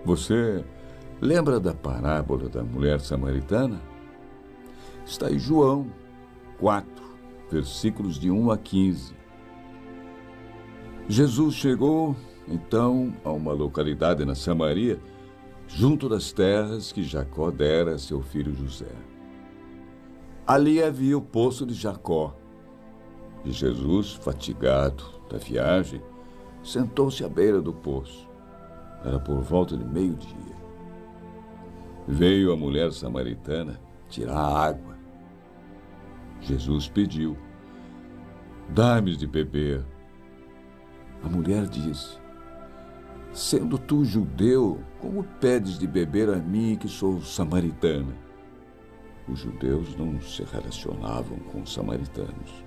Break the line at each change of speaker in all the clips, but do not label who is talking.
Você lembra da parábola da mulher samaritana? Está em João 4, versículos de 1 a 15. Jesus chegou, então, a uma localidade na Samaria, junto das terras que Jacó dera a seu filho José. Ali havia o poço de Jacó. E Jesus, fatigado da viagem, sentou-se à beira do poço. Era por volta de meio-dia. Veio a mulher samaritana tirar a água. Jesus pediu: "Dá-me de beber." A mulher disse: "Sendo tu judeu, como pedes de beber a mim, que sou samaritana?" Os judeus não se relacionavam com os samaritanos.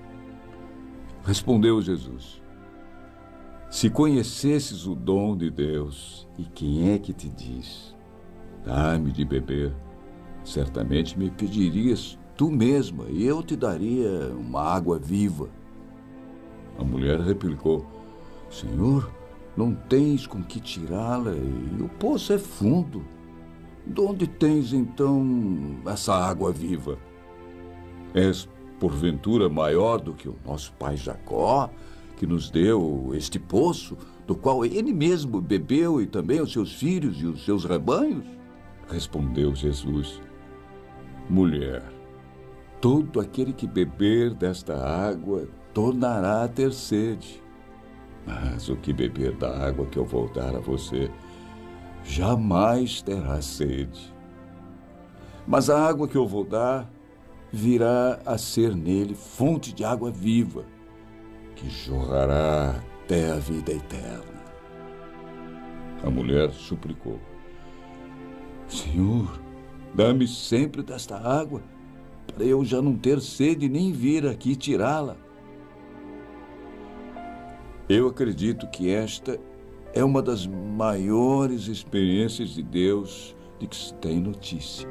Respondeu Jesus: "Se conhecesses o dom de Deus, e quem é que te diz: dá-me de beber, certamente me pedirias tu mesma, e eu te daria uma água viva." A mulher replicou: "Senhor, não tens com que tirá-la, e o poço é fundo. De onde tens, então, essa água viva? És, porventura, maior do que o nosso pai Jacó, que nos deu este poço, do qual ele mesmo bebeu, e também os seus filhos e os seus rebanhos?" Respondeu Jesus: "Mulher, todo aquele que beber desta água tornará a ter sede. Mas o que beber da água que eu vou dar a você, jamais terá sede. Mas a água que eu vou dar virá a ser nele fonte de água viva, que jorrará até a vida eterna." A mulher suplicou: "Senhor, dá-me sempre desta água, para eu já não ter sede nem vir aqui tirá-la." Eu acredito que esta é uma das maiores experiências de Deus de que se tem notícia.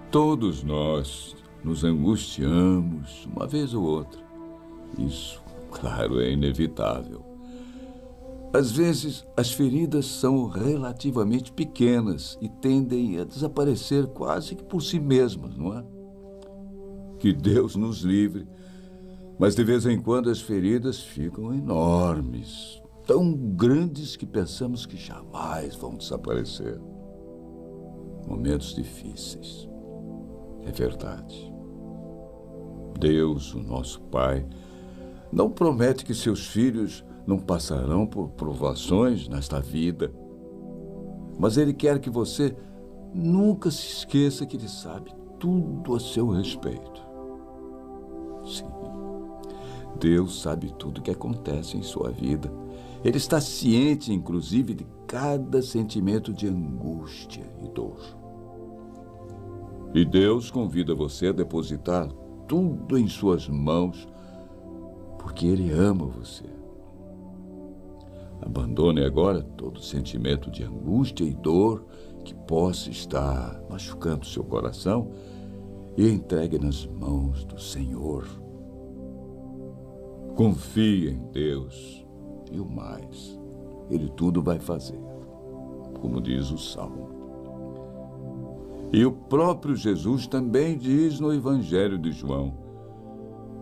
Todos nós nos angustiamos uma vez ou outra. Isso, claro, é inevitável. Às vezes, as feridas são relativamente pequenas e tendem a desaparecer quase que por si mesmas, não é? Que Deus nos livre, mas de vez em quando as feridas ficam enormes, tão grandes que pensamos que jamais vão desaparecer. Momentos difíceis, é verdade. Deus, o nosso Pai, não promete que seus filhos não passarão por provações nesta vida. Mas Ele quer que você nunca se esqueça que Ele sabe tudo a seu respeito. Sim, Deus sabe tudo o que acontece em sua vida. Ele está ciente, inclusive, de cada sentimento de angústia e dor. E Deus convida você a depositar tudo em suas mãos, porque Ele ama você. Abandone agora todo sentimento de angústia e dor que possa estar machucando seu coração e entregue nas mãos do Senhor. Confie em Deus e o mais, Ele tudo vai fazer, como diz o Salmo. E o próprio Jesus também diz no Evangelho de João: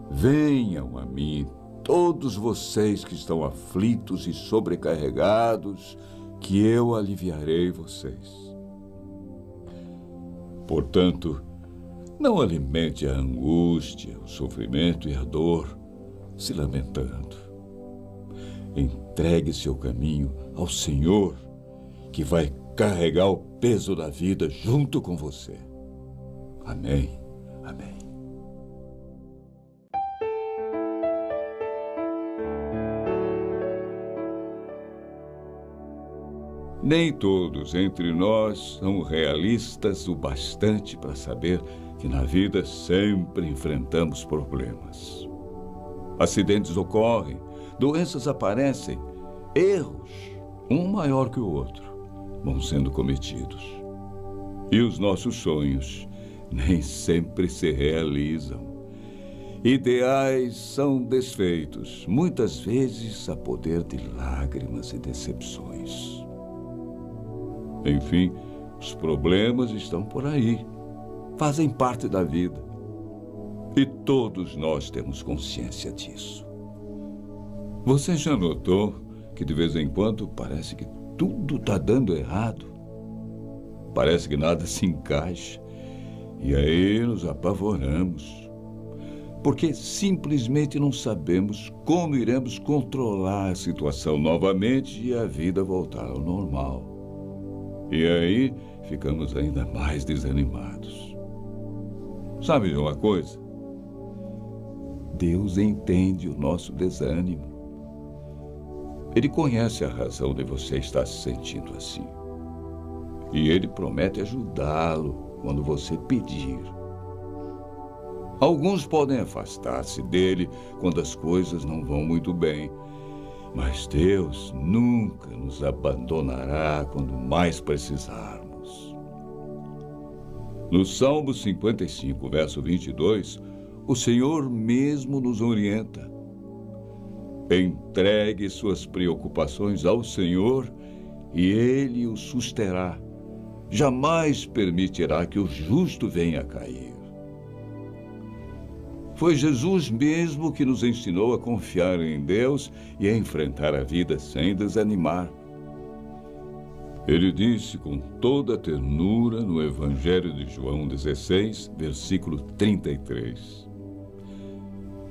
"Venham a mim todos vocês que estão aflitos e sobrecarregados, que eu aliviarei vocês." Portanto, não alimente a angústia, o sofrimento e a dor, se lamentando. Entregue seu caminho ao Senhor, que vai carregar o peso da vida junto com você. Amém. Amém. Nem todos entre nós são realistas o bastante para saber que na vida sempre enfrentamos problemas. Acidentes ocorrem, doenças aparecem, erros, um maior que o outro, vão sendo cometidos. E os nossos sonhos, nem sempre se realizam. Ideais são desfeitos, muitas vezes a poder de lágrimas e decepções. Enfim, os problemas estão por aí, fazem parte da vida. E todos nós temos consciência disso. Você já notou que de vez em quando parece que tudo está dando errado? Parece que nada se encaixa. E aí nos apavoramos. Porque simplesmente não sabemos como iremos controlar a situação novamente e a vida voltar ao normal. E aí ficamos ainda mais desanimados. Sabe de uma coisa? Deus entende o nosso desânimo. Ele conhece a razão de você estar se sentindo assim. E Ele promete ajudá-lo quando você pedir. Alguns podem afastar-se dele quando as coisas não vão muito bem, mas Deus nunca nos abandonará quando mais precisarmos. No Salmo 55, verso 22, o Senhor mesmo nos orienta. Entregue suas preocupações ao Senhor e Ele o susterá. Jamais permitirá que o justo venha a cair. Foi Jesus mesmo que nos ensinou a confiar em Deus e a enfrentar a vida sem desanimar. Ele disse com toda a ternura no Evangelho de João 16, versículo 33.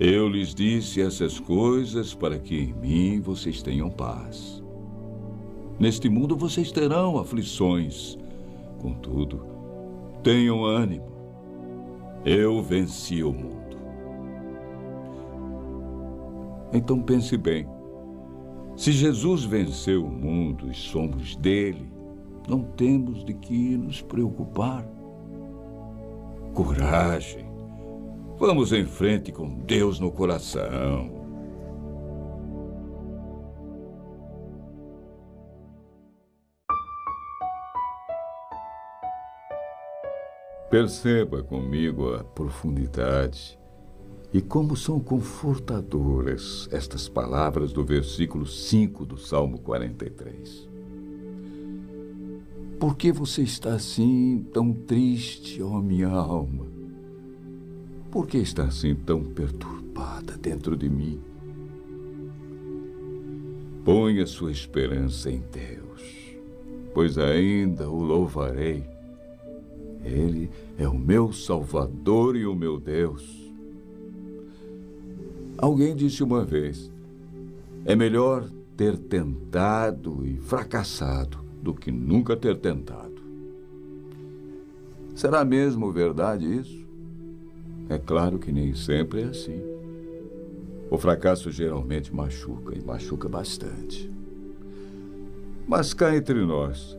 Eu lhes disse essas coisas para que em mim vocês tenham paz. Neste mundo vocês terão aflições. Contudo, tenham ânimo. Eu venci o mundo. Então pense bem. Se Jesus venceu o mundo e somos dele, não temos de que nos preocupar. Coragem. Vamos em frente com Deus no coração. Perceba comigo a profundidade e como são confortadoras estas palavras do versículo 5 do Salmo 43. Por que você está assim, tão triste, ó minha alma? Por que está assim tão perturbada dentro de mim? Ponha sua esperança em Deus, pois ainda o louvarei. Ele é o meu Salvador e o meu Deus. Alguém disse uma vez, é melhor ter tentado e fracassado do que nunca ter tentado. Será mesmo verdade isso? É claro que nem sempre é assim. O fracasso geralmente machuca, e machuca bastante. Mas cá entre nós,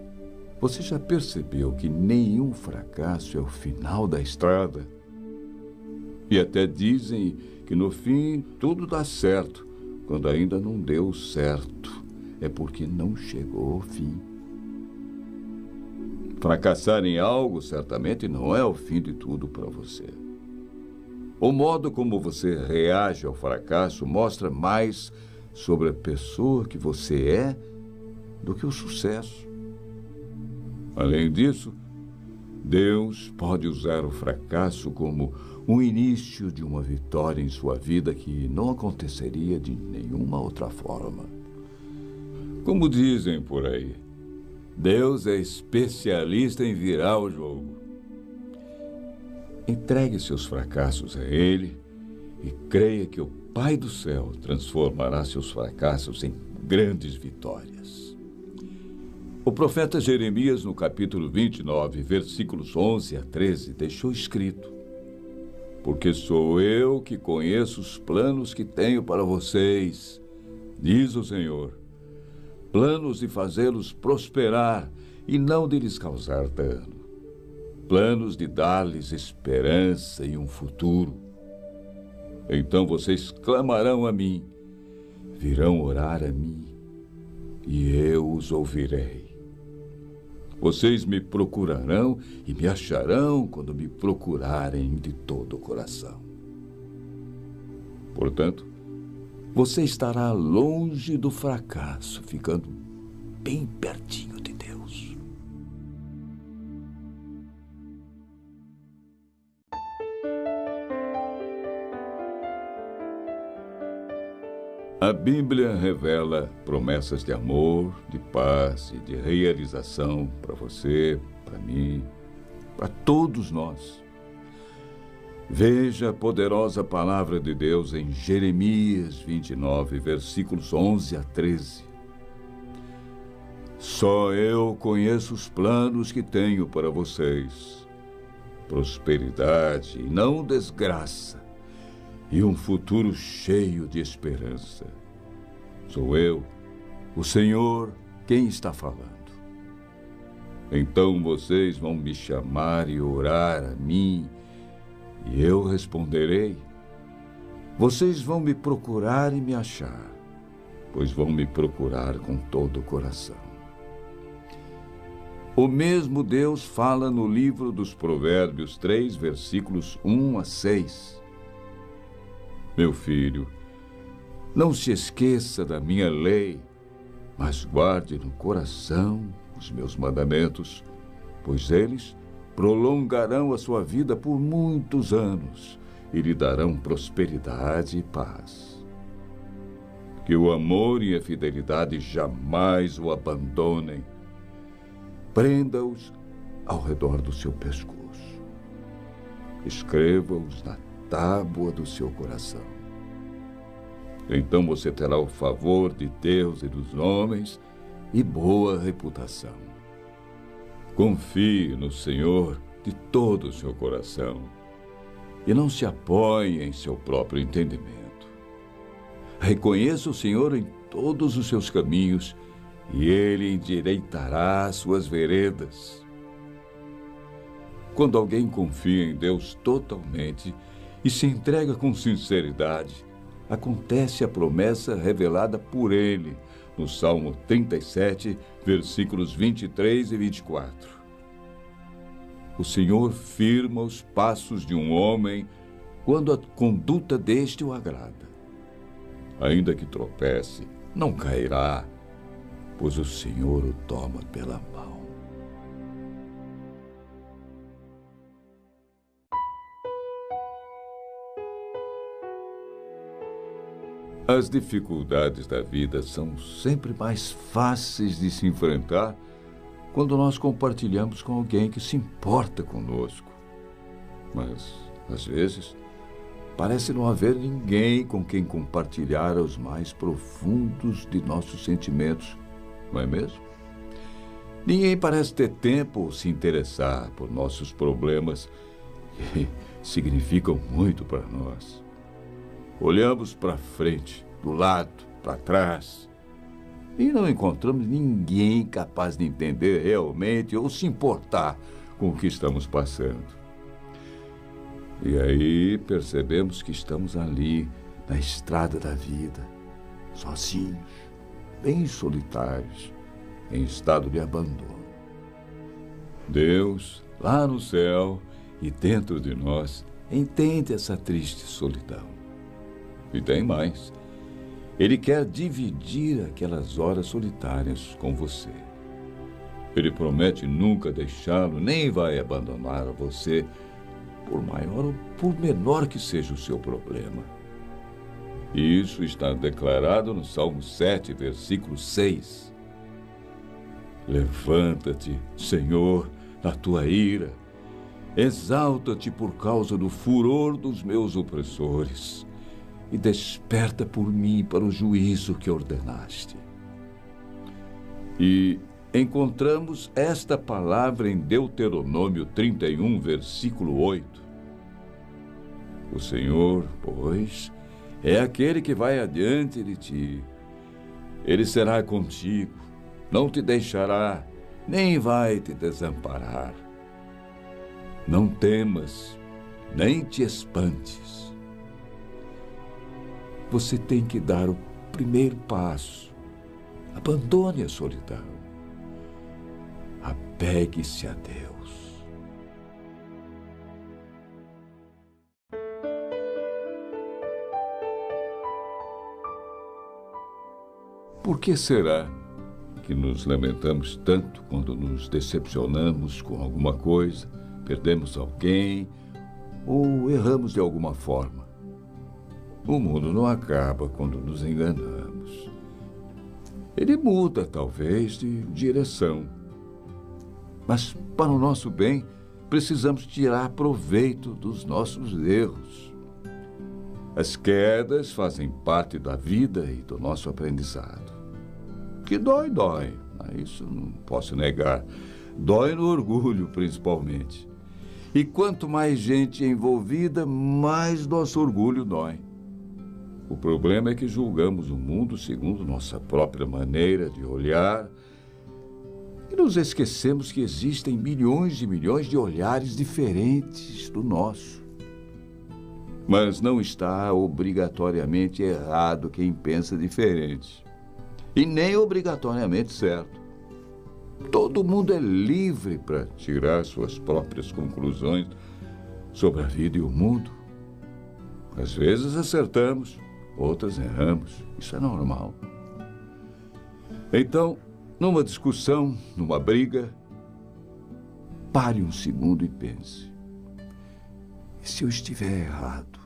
você já percebeu que nenhum fracasso é o final da estrada? E até dizem que no fim tudo dá certo, quando ainda não deu certo. É porque não chegou ao fim. Fracassar em algo certamente não é o fim de tudo para você. O modo como você reage ao fracasso mostra mais sobre a pessoa que você é do que o sucesso. Além disso, Deus pode usar o fracasso como um início de uma vitória em sua vida que não aconteceria de nenhuma outra forma. Como dizem por aí, Deus é especialista em virar o jogo. Entregue seus fracassos a Ele e creia que o Pai do céu transformará seus fracassos em grandes vitórias. O profeta Jeremias, no capítulo 29, versículos 11 a 13, deixou escrito: porque sou eu que conheço os planos que tenho para vocês, diz o Senhor, planos de fazê-los prosperar e não de lhes causar dano, planos de dar-lhes esperança e um futuro. Então vocês clamarão a mim, virão orar a mim, e eu os ouvirei. Vocês me procurarão e me acharão quando me procurarem de todo o coração. Portanto, você estará longe do fracasso, ficando bem pertinho de Deus. A Bíblia revela promessas de amor, de paz e de realização para você, para mim, para todos nós. Veja a poderosa palavra de Deus em Jeremias 29, versículos 11 a 13. Só eu conheço os planos que tenho para vocês. Prosperidade e não desgraça, e um futuro cheio de esperança. Sou eu, o Senhor, quem está falando. Então vocês vão me chamar e orar a mim, e eu responderei. Vocês vão me procurar e me achar, pois vão me procurar com todo o coração. O mesmo Deus fala no livro dos Provérbios 3, versículos 1 a 6. Meu filho, não se esqueça da minha lei, mas guarde no coração os meus mandamentos, pois eles prolongarão a sua vida por muitos anos e lhe darão prosperidade e paz. Que o amor e a fidelidade jamais o abandonem. Prenda-os ao redor do seu pescoço. Escreva-os na tábua do seu coração. Então você terá o favor de Deus e dos homens e boa reputação. Confie no Senhor de todo o seu coração e não se apoie em seu próprio entendimento. Reconheça o Senhor em todos os seus caminhos e Ele endireitará as suas veredas. Quando alguém confia em Deus totalmente e se entrega com sinceridade, acontece a promessa revelada por Ele no Salmo 37, versículos 23 e 24. O Senhor firma os passos de um homem quando a conduta deste o agrada. Ainda que tropece, não cairá, pois o Senhor o toma pela mão. As dificuldades da vida são sempre mais fáceis de se enfrentar quando nós compartilhamos com alguém que se importa conosco. Mas, às vezes, parece não haver ninguém com quem compartilhar os mais profundos de nossos sentimentos, não é mesmo? Ninguém parece ter tempo ou se interessar por nossos problemas, que significam muito para nós. Olhamos para frente, do lado, para trás, e não encontramos ninguém capaz de entender realmente ou se importar com o que estamos passando. E aí percebemos que estamos ali, na estrada da vida, sozinhos, bem solitários, em estado de abandono. Deus, lá no céu e dentro de nós, entende essa triste solidão. E tem mais. Ele quer dividir aquelas horas solitárias com você. Ele promete nunca deixá-lo, nem vai abandonar você, por maior ou por menor que seja o seu problema. E isso está declarado no Salmo 7, versículo 6. Levanta-te, Senhor, na tua ira. Exalta-te por causa do furor dos meus opressores. E desperta por mim para o juízo que ordenaste. E encontramos esta palavra em Deuteronômio 31, versículo 8. O Senhor, pois, é aquele que vai adiante de ti. Ele será contigo, não te deixará, nem vai te desamparar. Não temas, nem te espantes. Você tem que dar o primeiro passo. Abandone a solidão. Apegue-se a Deus. Por que será que nos lamentamos tanto quando nos decepcionamos com alguma coisa, perdemos alguém ou erramos de alguma forma? O mundo não acaba quando nos enganamos. Ele muda, talvez, de direção. Mas, para o nosso bem, precisamos tirar proveito dos nossos erros. As quedas fazem parte da vida e do nosso aprendizado. Que dói. Isso não posso negar. Dói no orgulho, principalmente. E quanto mais gente envolvida, mais nosso orgulho dói. O problema é que julgamos o mundo segundo nossa própria maneira de olhar e nos esquecemos que existem milhões e milhões de olhares diferentes do nosso. Mas não está obrigatoriamente errado quem pensa diferente. E nem obrigatoriamente certo. Todo mundo é livre para tirar suas próprias conclusões sobre a vida e o mundo. Às vezes acertamos, outras erramos. Isso é normal. Então, numa discussão, numa briga, pare um segundo e pense. E se eu estiver errado?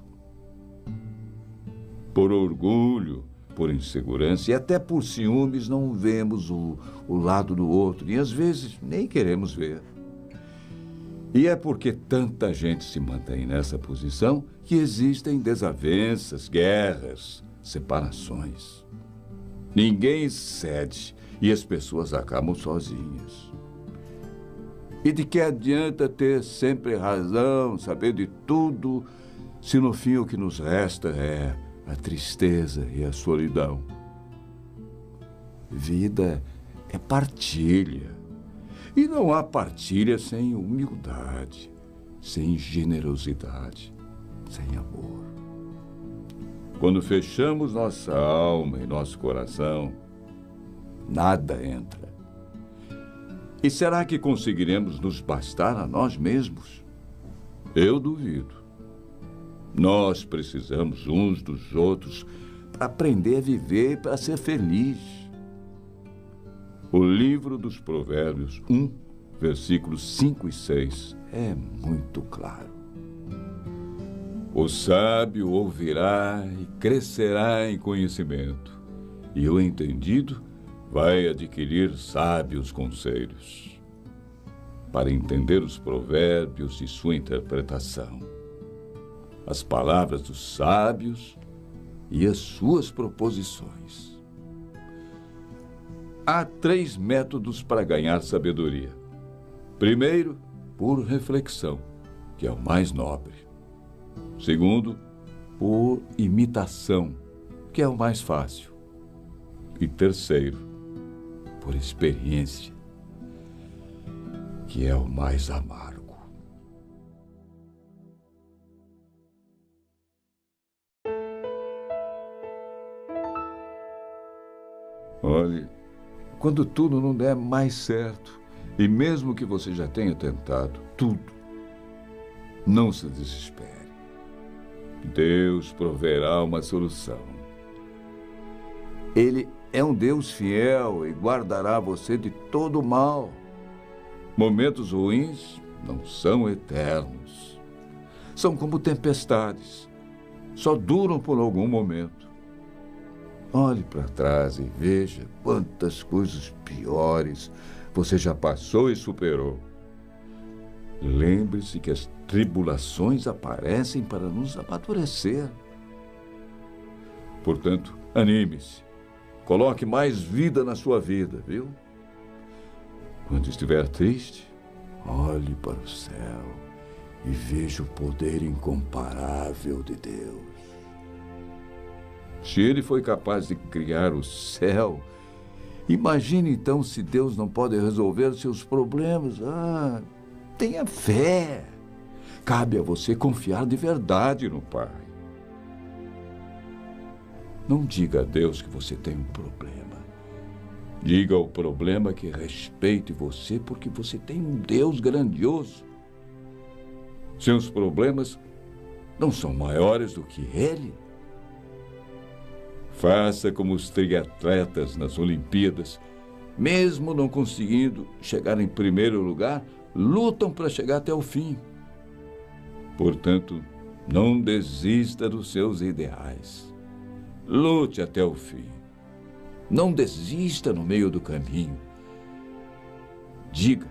Por orgulho, por insegurança e até por ciúmes, não vemos o lado do outro e às vezes nem queremos ver. E é porque tanta gente se mantém nessa posição que existem desavenças, guerras, separações. Ninguém cede e as pessoas acabam sozinhas. E de que adianta ter sempre razão, saber de tudo, se no fim o que nos resta é a tristeza e a solidão? Vida é partilha. E não há partilha sem humildade, sem generosidade, sem amor. Quando fechamos nossa alma e nosso coração, nada entra. E será que conseguiremos nos bastar a nós mesmos? Eu duvido. Nós precisamos uns dos outros para aprender a viver e para ser feliz. O livro dos Provérbios 1, versículos 5 e 6 é muito claro. O sábio ouvirá e crescerá em conhecimento, e o entendido vai adquirir sábios conselhos, para entender os provérbios e sua interpretação, as palavras dos sábios e as suas proposições. Há 3 métodos para ganhar sabedoria. Primeiro, por reflexão, que é o mais nobre. Segundo, por imitação, que é o mais fácil. E terceiro, por experiência, que é o mais amargo. Olhe, quando tudo não der mais certo, e mesmo que você já tenha tentado tudo, não se desespere. Deus proverá uma solução. Ele é um Deus fiel e guardará você de todo o mal. Momentos ruins não são eternos. São como tempestades. Só duram por algum momento. Olhe para trás e veja quantas coisas piores você já passou e superou. Lembre-se que as tribulações aparecem para nos amadurecer. Portanto, anime-se. Coloque mais vida na sua vida, viu? Quando estiver triste, olhe para o céu e veja o poder incomparável de Deus. Se Ele foi capaz de criar o céu, imagine então se Deus não pode resolver seus problemas. Tenha fé. Cabe a você confiar de verdade no Pai. Não diga a Deus que você tem um problema. Diga ao problema que respeite você, porque você tem um Deus grandioso. Seus problemas não são maiores do que Ele. Faça como os triatletas nas Olimpíadas. Mesmo não conseguindo chegar em primeiro lugar, lutam para chegar até o fim. Portanto, não desista dos seus ideais. Lute até o fim. Não desista no meio do caminho. Diga: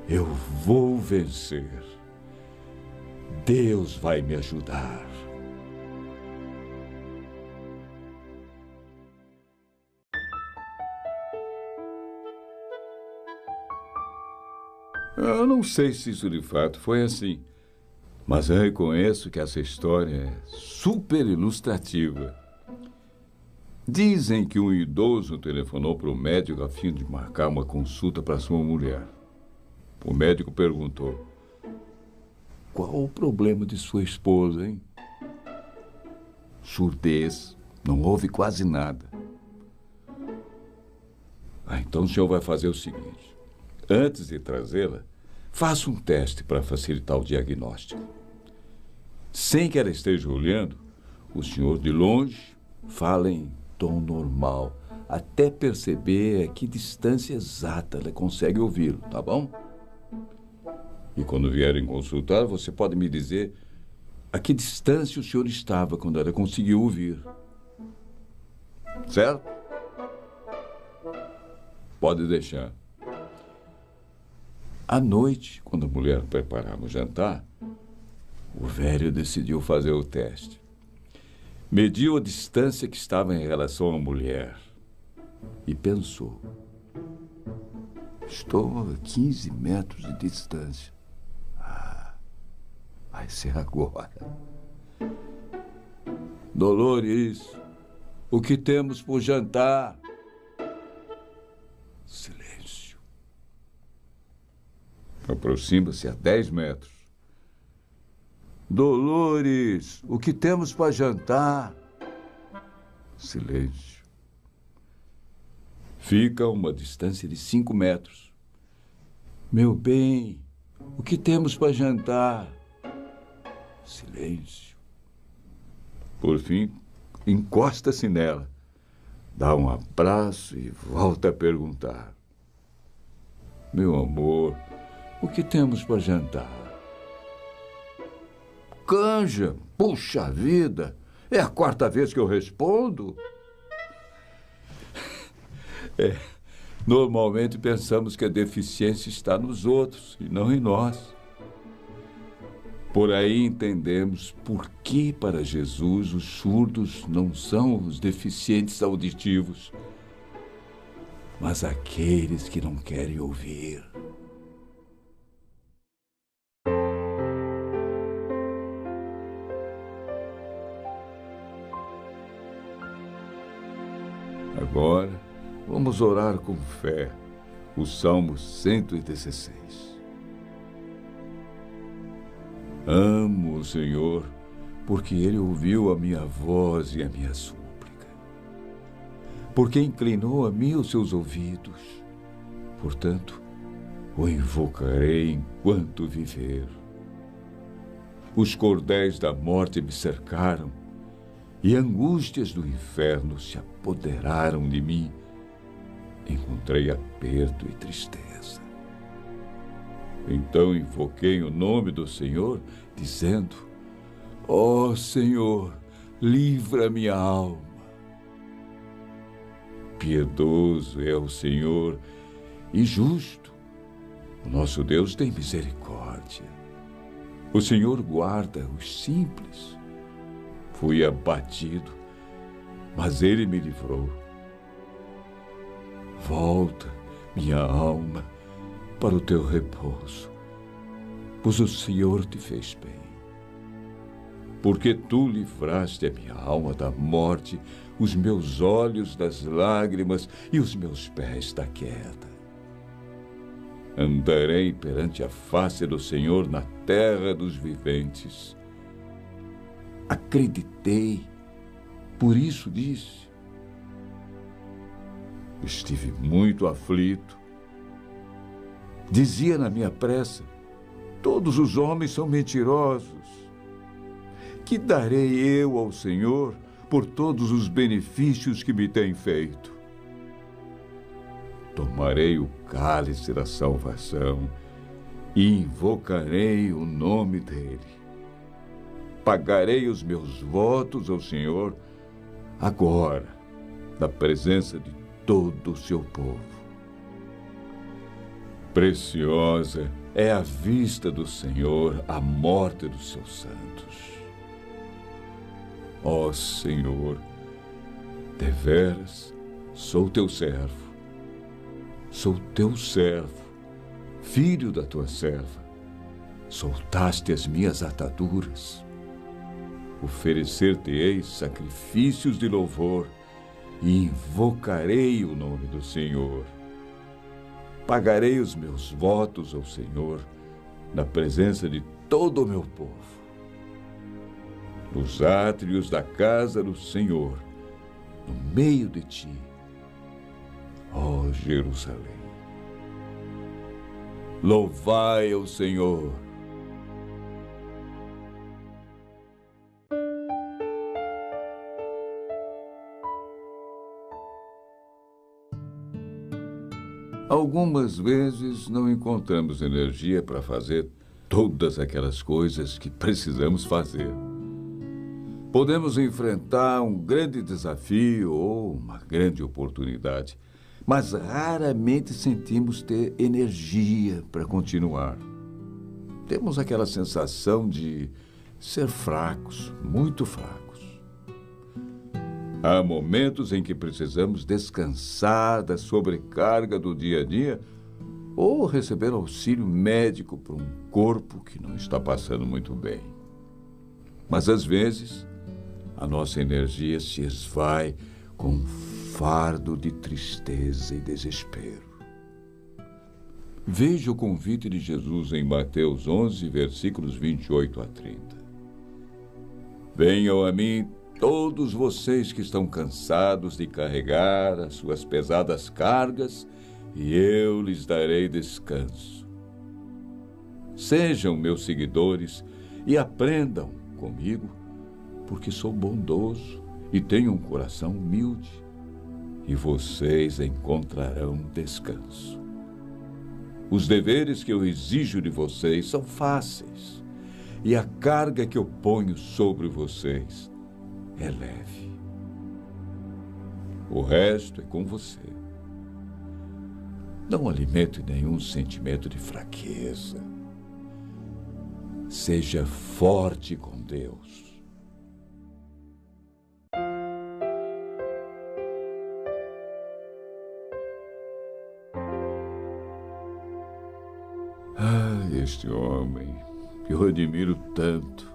eu vou vencer. Deus vai me ajudar. Eu não sei se isso de fato foi assim, mas eu reconheço que essa história é super ilustrativa. Dizem que um idoso telefonou para o médico a fim de marcar uma consulta para sua mulher. O médico perguntou: qual o problema de sua esposa, hein? Surdez. Não ouve quase nada. Então o senhor vai fazer o seguinte. Antes de trazê-la, faça um teste para facilitar o diagnóstico. Sem que ela esteja olhando, o senhor de longe fala em tom normal, até perceber a que distância exata ela consegue ouvi-lo, tá bom? E quando vierem consultar, você pode me dizer a que distância o senhor estava quando ela conseguiu ouvir. Certo? Pode deixar. À noite, quando a mulher preparava o jantar, o velho decidiu fazer o teste. Mediu a distância que estava em relação à mulher e pensou: estou a 15 metros de distância. Vai ser agora. Dolores, o que temos por jantar? Silêncio. Aproxima-se a 10 metros. Dolores, o que temos para jantar? Silêncio. Fica a uma distância de 5 metros. Meu bem, o que temos para jantar? Silêncio. Por fim, encosta-se nela, dá um abraço e volta a perguntar: meu amor, o que temos para jantar? Canja, puxa vida, é a 4ª vez que eu respondo. Normalmente pensamos que a deficiência está nos outros e não em nós. Por aí entendemos por que, para Jesus, os surdos não são os deficientes auditivos, mas aqueles que não querem ouvir. Agora, vamos orar com fé o Salmo 116. Amo o Senhor, porque Ele ouviu a minha voz e a minha súplica. Porque inclinou a mim os seus ouvidos. Portanto, o invocarei enquanto viver. Os cordéis da morte me cercaram, e angústias do inferno se apoderaram de mim. Encontrei aperto e tristeza. Então invoquei o nome do Senhor, dizendo: ó Senhor, livra minha alma. Piedoso é o Senhor e justo. O nosso Deus tem misericórdia. O Senhor guarda os simples. Fui abatido, mas Ele me livrou. Volta, minha alma, para o teu repouso, pois o Senhor te fez bem. Porque tu livraste a minha alma da morte, os meus olhos das lágrimas e os meus pés da queda. Andarei perante a face do Senhor na terra dos viventes. Acreditei, por isso disse: Estive muito aflito. Dizia na minha pressa: todos os homens são mentirosos. Que darei eu ao Senhor por todos os benefícios que me tem feito? Tomarei o cálice da salvação e invocarei o nome dele. Pagarei os meus votos ao Senhor agora, na presença de todo o seu povo. Preciosa é a vista do Senhor a morte dos seus santos. Ó Senhor, deveras sou teu servo. Sou teu servo, filho da tua serva. Soltaste as minhas ataduras. Oferecer-te-ei sacrifícios de louvor e invocarei o nome do Senhor. Pagarei os meus votos ao Senhor na presença de todo o meu povo. Nos átrios da casa do Senhor, no meio de ti, ó Jerusalém. Louvai ao Senhor. Algumas vezes não encontramos energia para fazer todas aquelas coisas que precisamos fazer. Podemos enfrentar um grande desafio ou uma grande oportunidade, mas raramente sentimos ter energia para continuar. Temos aquela sensação de ser fracos, muito fracos. Há momentos em que precisamos descansar da sobrecarga do dia a dia ou receber auxílio médico para um corpo que não está passando muito bem. Mas, às vezes, a nossa energia se esvai com um fardo de tristeza e desespero. Veja o convite de Jesus em Mateus 11, versículos 28 a 30. Venham a mim todos vocês que estão cansados de carregar as suas pesadas cargas, e eu lhes darei descanso. Sejam meus seguidores e aprendam comigo, porque sou bondoso e tenho um coração humilde, e vocês encontrarão descanso. Os deveres que eu exijo de vocês são fáceis, e a carga que eu ponho sobre vocês é leve. O resto é com você. Não alimente nenhum sentimento de fraqueza. Seja forte com Deus. Este homem que eu admiro tanto,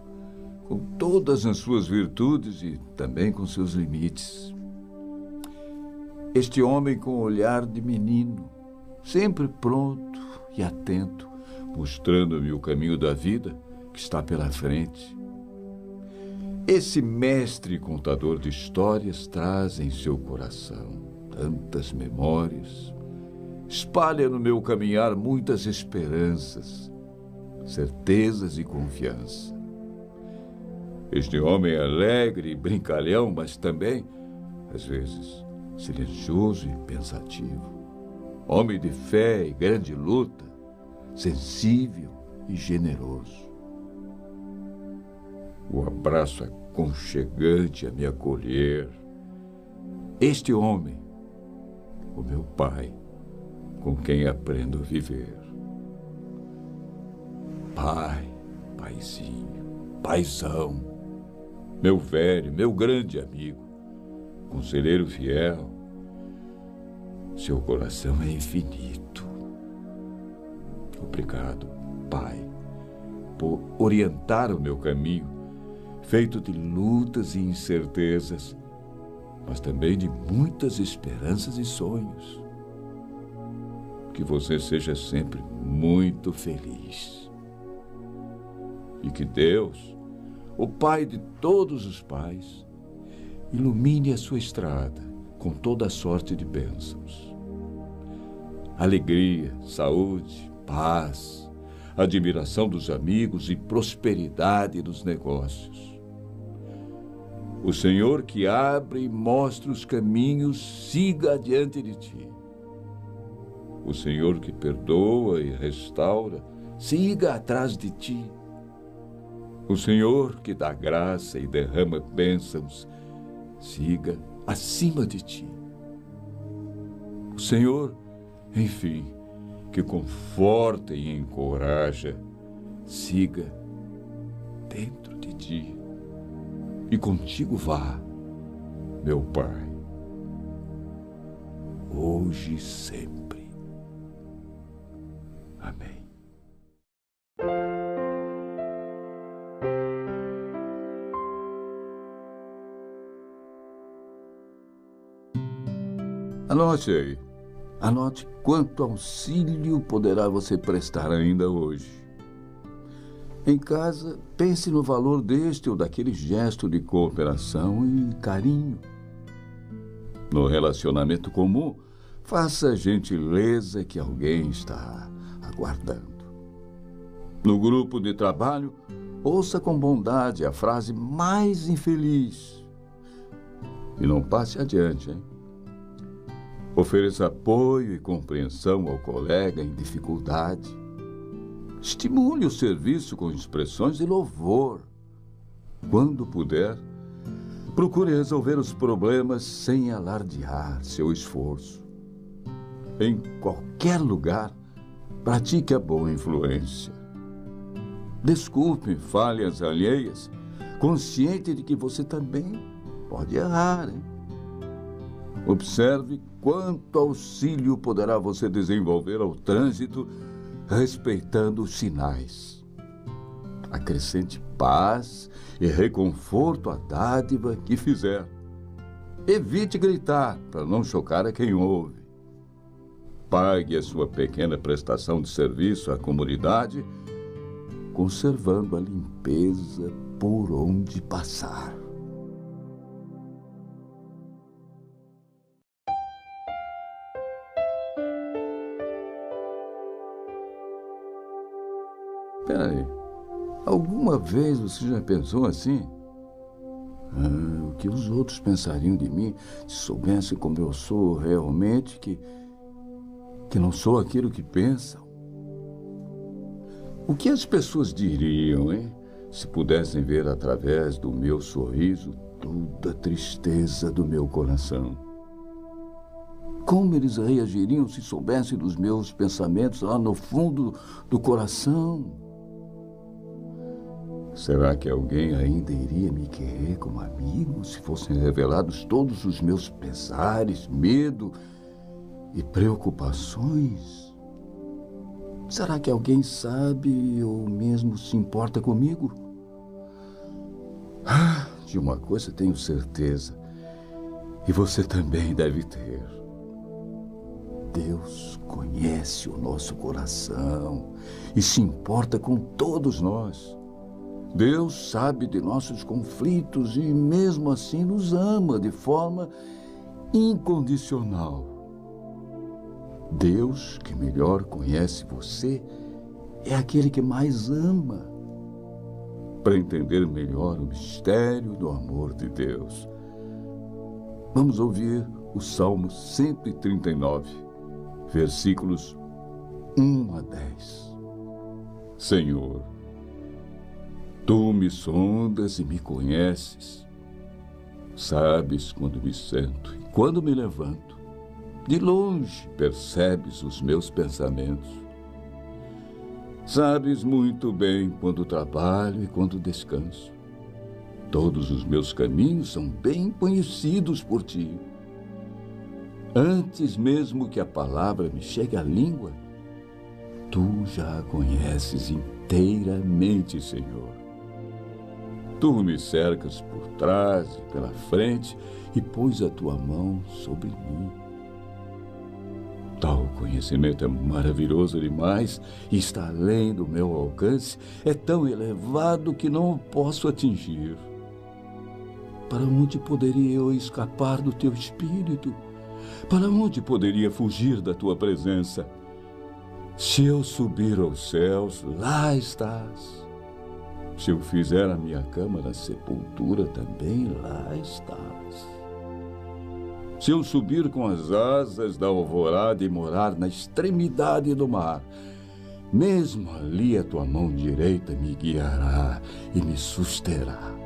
com todas as suas virtudes e também com seus limites. Este homem com olhar de menino, sempre pronto e atento, mostrando-me o caminho da vida que está pela frente. Esse mestre contador de histórias traz em seu coração tantas memórias, espalha no meu caminhar muitas esperanças, certezas e confiança. Este homem é alegre e brincalhão, mas também, às vezes, silencioso e pensativo. Homem de fé e grande luta, sensível e generoso. O abraço aconchegante a me acolher. Este homem, o meu pai, com quem aprendo a viver. Pai, paizinho, paizão, meu velho, meu grande amigo, conselheiro fiel, seu coração é infinito. Obrigado, Pai, por orientar o meu caminho, feito de lutas e incertezas, mas também de muitas esperanças e sonhos. Que você seja sempre muito feliz. E que Deus, o Pai de todos os pais, ilumine a sua estrada com toda sorte de bênçãos. Alegria, saúde, paz, admiração dos amigos e prosperidade nos negócios. O Senhor que abre e mostra os caminhos, siga adiante de ti. O Senhor que perdoa e restaura, siga atrás de ti. O Senhor que dá graça e derrama bênçãos, siga acima de ti. O Senhor, enfim, que conforta e encoraja, siga dentro de ti. E contigo vá, meu Pai, hoje e sempre. Amém. Anote aí. Anote quanto auxílio poderá você prestar ainda hoje. Em casa, pense no valor deste ou daquele gesto de cooperação e carinho. No relacionamento comum, faça a gentileza que alguém está aguardando. No grupo de trabalho, ouça com bondade a frase mais infeliz. E não passe adiante, hein? Ofereça apoio e compreensão ao colega em dificuldade. Estimule o serviço com expressões de louvor. Quando puder, procure resolver os problemas sem alardear seu esforço. Em qualquer lugar, pratique a boa influência. Desculpe falhas alheias, consciente de que você também pode errar, hein? Observe quanto auxílio poderá você desenvolver ao trânsito respeitando os sinais. Acrescente paz e reconforto à dádiva que fizer. Evite gritar para não chocar a quem ouve. Pague a sua pequena prestação de serviço à comunidade, conservando a limpeza por onde passar. Peraí, alguma vez você já pensou assim? O que os outros pensariam de mim se soubessem como eu sou realmente, que não sou aquilo que pensam? O que as pessoas diriam, hein? Se pudessem ver através do meu sorriso toda a tristeza do meu coração. Como eles reagiriam se soubessem dos meus pensamentos lá no fundo do coração? Será que alguém ainda iria me querer como amigo se fossem revelados todos os meus pesares, medo e preocupações? Será que alguém sabe ou mesmo se importa comigo? De uma coisa tenho certeza, e você também deve ter. Deus conhece o nosso coração e se importa com todos nós. Deus sabe de nossos conflitos e, mesmo assim, nos ama de forma incondicional. Deus, que melhor conhece você, é aquele que mais ama. Para entender melhor o mistério do amor de Deus, vamos ouvir o Salmo 139, versículos 1 a 10. Senhor, Tu me sondas e me conheces. Sabes quando me sento e quando me levanto. De longe percebes os meus pensamentos. Sabes muito bem quando trabalho e quando descanso. Todos os meus caminhos são bem conhecidos por Ti. Antes mesmo que a palavra me chegue à língua, Tu já a conheces inteiramente, Senhor. Tu me cercas por trás e pela frente e pões a Tua mão sobre mim. Tal conhecimento é maravilhoso demais e está além do meu alcance, é tão elevado que não o posso atingir. Para onde poderia eu escapar do teu espírito? Para onde poderia fugir da tua presença? Se eu subir aos céus, lá estás. Se eu fizer a minha cama na sepultura, também lá estás. Se eu subir com as asas da alvorada e morar na extremidade do mar, mesmo ali a tua mão direita me guiará e me susterá.